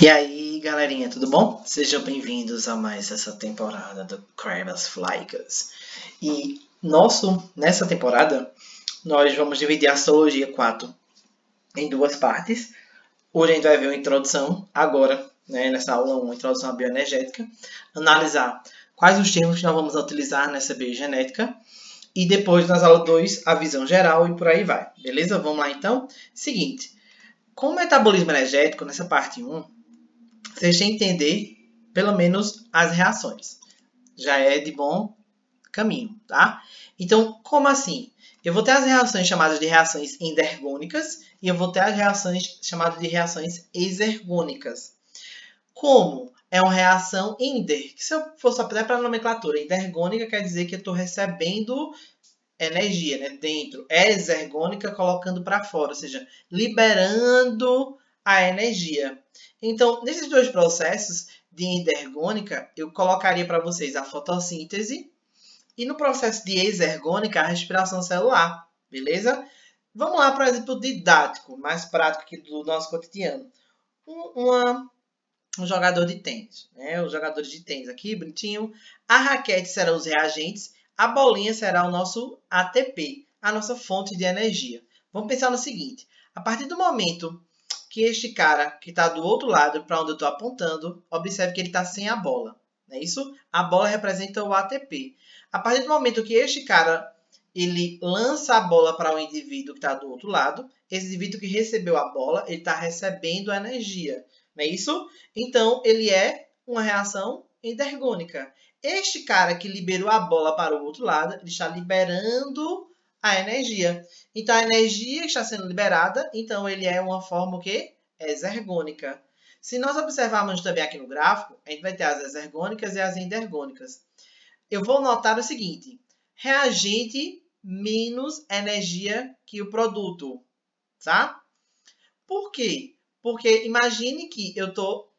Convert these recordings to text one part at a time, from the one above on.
E aí, galerinha, tudo bom? Sejam bem-vindos a mais essa temporada do Krabas Flygas. E nessa temporada, nós vamos dividir a Histologia 4 em duas partes. Hoje a gente vai ver uma introdução, agora, nessa aula 1, introdução à bioenergética, analisar quais os termos que nós vamos utilizar nessa biogenética, e depois, nas aulas 2, a visão geral e por aí vai. Beleza? Vamos lá, então? Seguinte, com o metabolismo energético, nessa parte 1, vocês têm que entender, pelo menos, as reações. Já é de bom caminho, tá? Então, como assim? Eu vou ter as reações chamadas de reações endergônicas e eu vou ter as reações chamadas de reações exergônicas. Como é uma reação ender, que se eu for só para a nomenclatura, endergônica quer dizer que eu estou recebendo energia, dentro. Exergônica colocando para fora, ou seja, liberando a energia. Então, nesses dois processos de endergônica, eu colocaria para vocês a fotossíntese e no processo de exergônica, a respiração celular, beleza? Vamos lá para um exemplo didático, mais prático aqui do nosso cotidiano. Um jogador de tênis, os jogadores de tênis aqui, bonitinho. A raquete serão os reagentes, a bolinha será o nosso ATP, a nossa fonte de energia. Vamos pensar no seguinte, a partir do momento que este cara que está do outro lado, para onde eu estou apontando, observe que ele está sem a bola. Não é isso? A bola representa o ATP. A partir do momento que este cara ele lança a bola para o indivíduo que está do outro lado, esse indivíduo que recebeu a bola, ele está recebendo a energia. Não é isso? Então, ele é uma reação endergônica. Este cara que liberou a bola para o outro lado, ele está liberando a energia. Então, a energia está sendo liberada, então ele é uma forma o quê? Exergônica. Se nós observarmos também aqui no gráfico, a gente vai ter as exergônicas e as endergônicas. Eu vou notar o seguinte, reagente menos energia que o produto, tá? Por quê? Porque imagine que eu estou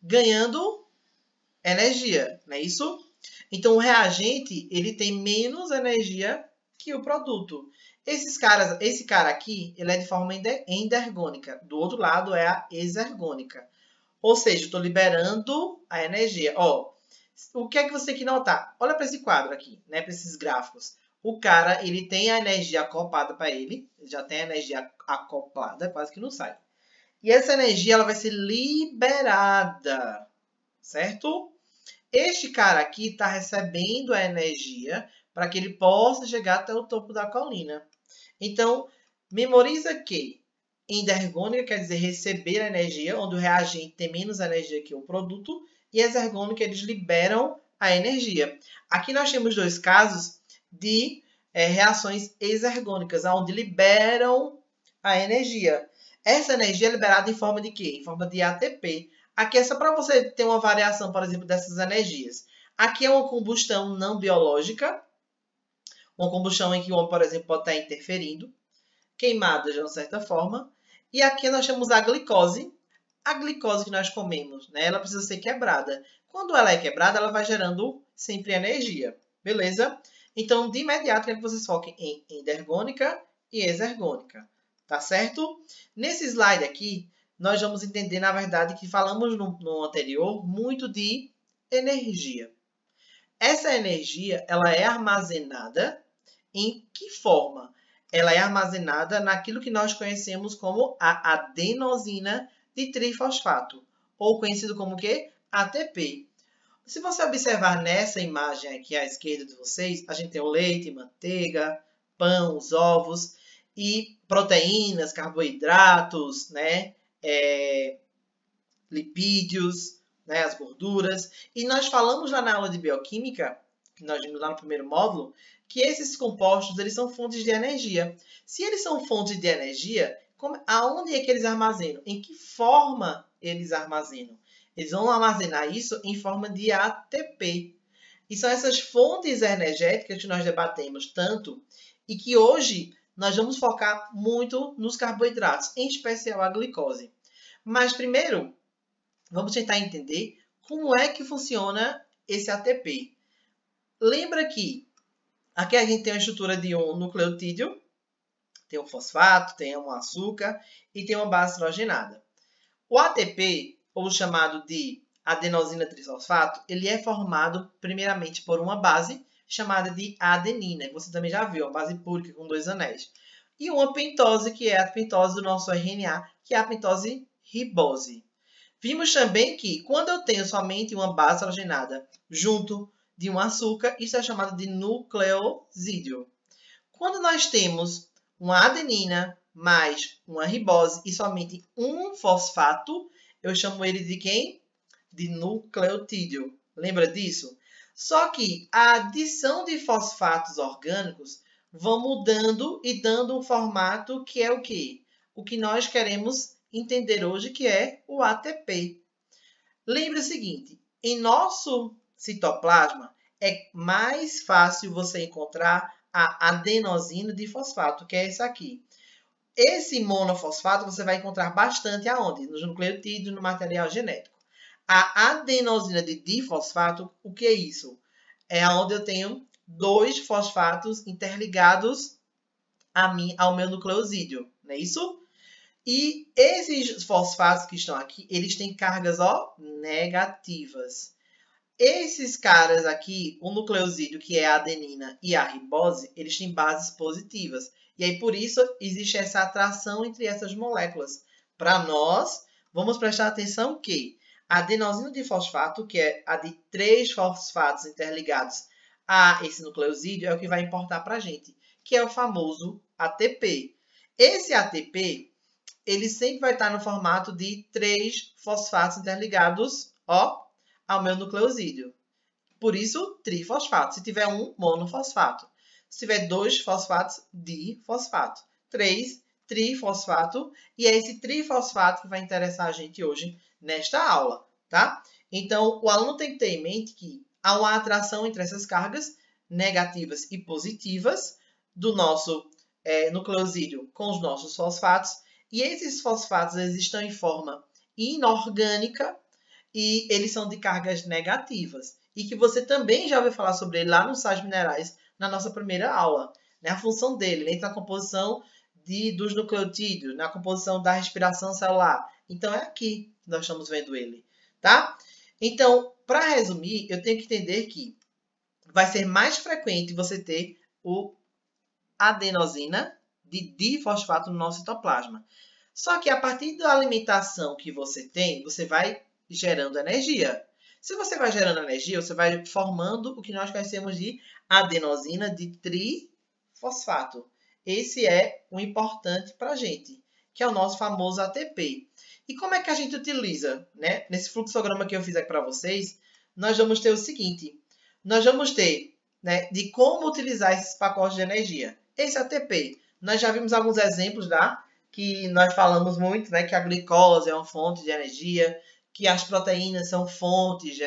ganhando energia, não é isso? Então, o reagente ele tem menos energia que o produto. Esse cara aqui, ele é de forma endergônica. Do outro lado é a exergônica. Ou seja, eu estou liberando a energia. O que é que você tem que notar? Olha para esse quadro aqui, para esses gráficos. O cara, ele tem a energia acoplada para ele. Ele já tem a energia acoplada, quase que não sai. E essa energia ela vai ser liberada, certo? Este cara aqui está recebendo a energia para que ele possa chegar até o topo da colina. Então, memoriza que endergônica quer dizer receber a energia, onde o reagente tem menos energia que o produto, e exergônica eles liberam a energia. Aqui nós temos dois casos de reações exergônicas, onde liberam a energia. Essa energia é liberada em forma de quê? Em forma de ATP. Aqui é só para você ter uma variação, por exemplo, dessas energias. Aqui é uma combustão não biológica, uma combustão em que o homem, por exemplo, pode estar interferindo, queimada de uma certa forma. E aqui nós temos a glicose. A glicose que nós comemos, ela precisa ser quebrada. Quando ela é quebrada, ela vai gerando sempre energia. Beleza? Então, de imediato, quero que vocês foquem em endergônica e exergônica. Tá certo? Nesse slide aqui, nós vamos entender, na verdade, que falamos no anterior muito de energia. Essa energia, ela é armazenada em que forma? Ela é armazenada naquilo que nós conhecemos como a adenosina de trifosfato, ou conhecido como o quê? ATP. Se você observar nessa imagem aqui à esquerda de vocês, a gente tem o leite, manteiga, pão, os ovos e proteínas, carboidratos, lipídios, as gorduras. E nós falamos lá na aula de bioquímica, que nós vimos lá no primeiro módulo, que esses compostos eles são fontes de energia. Se eles são fontes de energia, aonde é que eles armazenam? Em que forma eles armazenam? Eles vão armazenar isso em forma de ATP. E são essas fontes energéticas que nós debatemos tanto e que hoje nós vamos focar muito nos carboidratos, em especial a glicose. Mas primeiro, vamos tentar entender como é que funciona esse ATP. Lembra que aqui a gente tem a estrutura de um nucleotídeo, tem um fosfato, tem um açúcar e tem uma base hidrogenada. O ATP, ou chamado de adenosina trifosfato, ele é formado primeiramente por uma base chamada de adenina, que você também já viu, uma base púrica com 2 anéis. E uma pentose, que é a pentose do nosso RNA, que é a pentose ribose. Vimos também que quando eu tenho somente uma base halogenada junto de um açúcar, isso é chamado de nucleosídeo. Quando nós temos uma adenina mais uma ribose e somente um fosfato, eu chamo ele de quem? De nucleotídeo. Lembra disso? Só que a adição de fosfatos orgânicos vão mudando e dando um formato que é o quê? O que nós queremos entender hoje, que é o ATP. Lembre o seguinte, em nosso citoplasma é mais fácil você encontrar a adenosina difosfato, que é esse aqui. Esse monofosfato você vai encontrar bastante aonde? Nos nucleotídeos, no material genético. A adenosina de difosfato, o que é isso? É onde eu tenho 2 fosfatos interligados ao meu nucleosídeo, não é isso? E esses fosfatos que estão aqui, eles têm cargas negativas. Esses caras aqui, o nucleosídeo, que é a adenina, e a ribose, eles têm bases positivas. E aí, por isso, existe essa atração entre essas moléculas. Para nós, vamos prestar atenção que a adenosina difosfato, que é a de 3 fosfatos interligados a esse nucleosídeo, é o que vai importar para a gente, que é o famoso ATP. Esse ATP, ele sempre vai estar no formato de 3 fosfatos interligados, ao meu nucleosídeo. Por isso, trifosfato. Se tiver um, monofosfato. Se tiver 2 fosfatos, difosfato. 3, trifosfato. E é esse trifosfato que vai interessar a gente hoje nesta aula, tá? Então, o aluno tem que ter em mente que há uma atração entre essas cargas negativas e positivas do nosso nucleosídeo com os nossos fosfatos. E esses fosfatos eles estão em forma inorgânica e eles são de cargas negativas. E que você também já ouviu falar sobre ele lá nos sais minerais, na nossa primeira aula. Né? A função dele, ele entra na composição dos nucleotídeos, na composição da respiração celular. Então, é aqui que nós estamos vendo ele. Tá? Então, para resumir, eu tenho que entender que vai ser mais frequente você ter o adenosina de difosfato no nosso citoplasma. Só que a partir da alimentação que você tem, você vai gerando energia. Se você vai gerando energia, você vai formando o que nós conhecemos de adenosina de trifosfato. Esse é o importante para a gente, que é o nosso famoso ATP. E como é que a gente utiliza? Né? Nesse fluxograma que eu fiz aqui para vocês, nós vamos ter o seguinte. Nós vamos ter de como utilizar esses pacotes de energia. Esse ATP, nós já vimos alguns exemplos que nós falamos muito, né, que a glicose é uma fonte de energia, que as proteínas são fontes de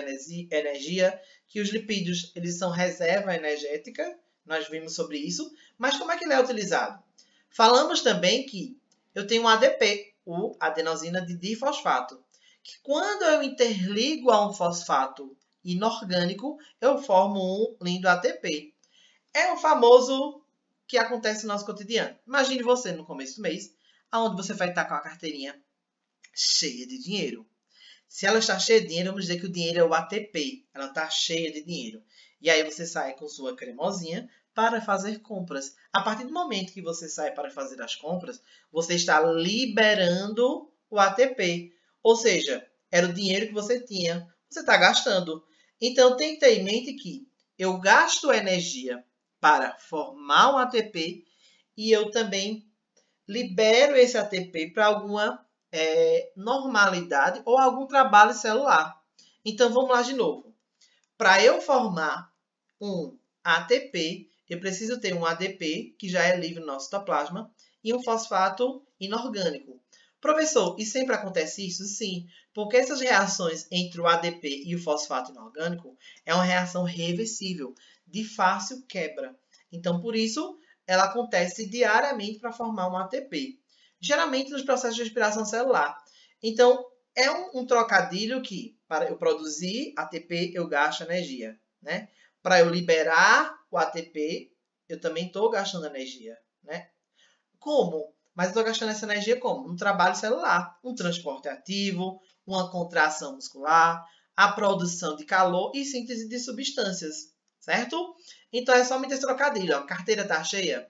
energia, que os lipídios eles são reserva energética, nós vimos sobre isso, mas como é que ele é utilizado? Falamos também que eu tenho um ADP, o adenosina de difosfato, que quando eu interligo a um fosfato inorgânico, eu formo um lindo ATP. É o famoso que acontece no nosso cotidiano. Imagine você no começo do mês, onde você vai estar com a carteirinha cheia de dinheiro. Se ela está cheia de dinheiro, vamos dizer que o dinheiro é o ATP. Ela está cheia de dinheiro. E aí você sai com sua cremosinha para fazer compras. A partir do momento que você sai para fazer as compras, você está liberando o ATP. Ou seja, era o dinheiro que você tinha. Você está gastando. Então, tem que ter em mente que eu gasto energia para formar um ATP e eu também libero esse ATP para alguma normalidade ou algum trabalho celular. Então, vamos lá de novo. Para eu formar um ATP, eu preciso ter um ADP, que já é livre no nosso citoplasma, e um fosfato inorgânico. Professor, e sempre acontece isso? Sim, porque essas reações entre o ADP e o fosfato inorgânico é uma reação reversível, de fácil quebra. Então, por isso, ela acontece diariamente para formar um ATP. Geralmente nos processos de respiração celular. Então, é um trocadilho que, para eu produzir ATP, eu gasto energia. Né? Para eu liberar o ATP, eu também estou gastando energia. Né? Como? Mas eu estou gastando essa energia como? Um trabalho celular, um transporte ativo, uma contração muscular, a produção de calor e síntese de substâncias, certo? Então é somente esse trocadilho. Ó. Carteira está cheia?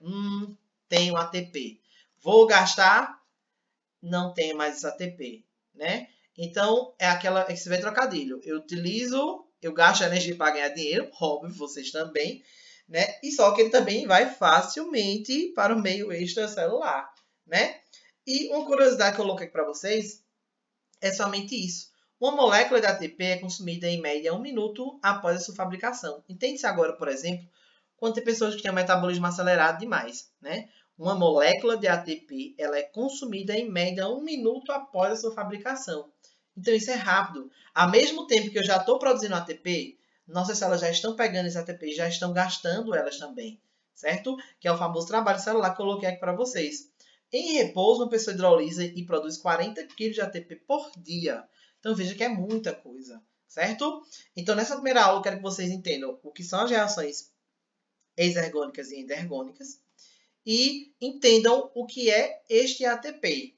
Tenho ATP. Vou gastar? Não tenho mais esse ATP, né? Então é aquela que você vê trocadilho. Eu utilizo, eu gasto energia para ganhar dinheiro, óbvio, vocês também, né? E só que ele também vai facilmente para o meio extracelular, né? E uma curiosidade que eu coloquei para vocês é somente isso. Uma molécula de ATP é consumida em média 1 minuto após a sua fabricação. Entende-se agora, por exemplo, quando tem pessoas que têm um metabolismo acelerado demais, né? Uma molécula de ATP ela é consumida em média 1 minuto após a sua fabricação. Então isso é rápido. Ao mesmo tempo que eu já estou produzindo ATP, nossas células já estão pegando esse ATP e já estão gastando elas também, certo? Que é o famoso trabalho celular que eu coloquei aqui para vocês. Em repouso, uma pessoa hidrolisa e produz 40 kg de ATP por dia. Então veja que é muita coisa, certo? Então nessa primeira aula eu quero que vocês entendam o que são as reações exergônicas e endergônicas e entendam o que é este ATP.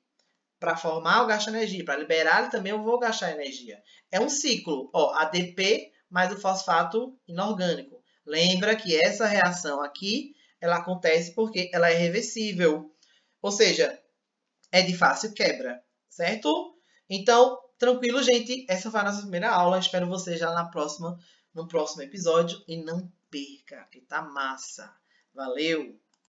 Para formar, eu gasto energia. Para liberar, também eu vou gastar energia. É um ciclo. Ó, ATP mais o fosfato inorgânico. Lembra que essa reação aqui, ela acontece porque ela é reversível. Ou seja, é de fácil quebra, certo? Então, tranquilo, gente. Essa foi a nossa primeira aula. Espero você já no próximo episódio. E não perca, que tá massa. Valeu!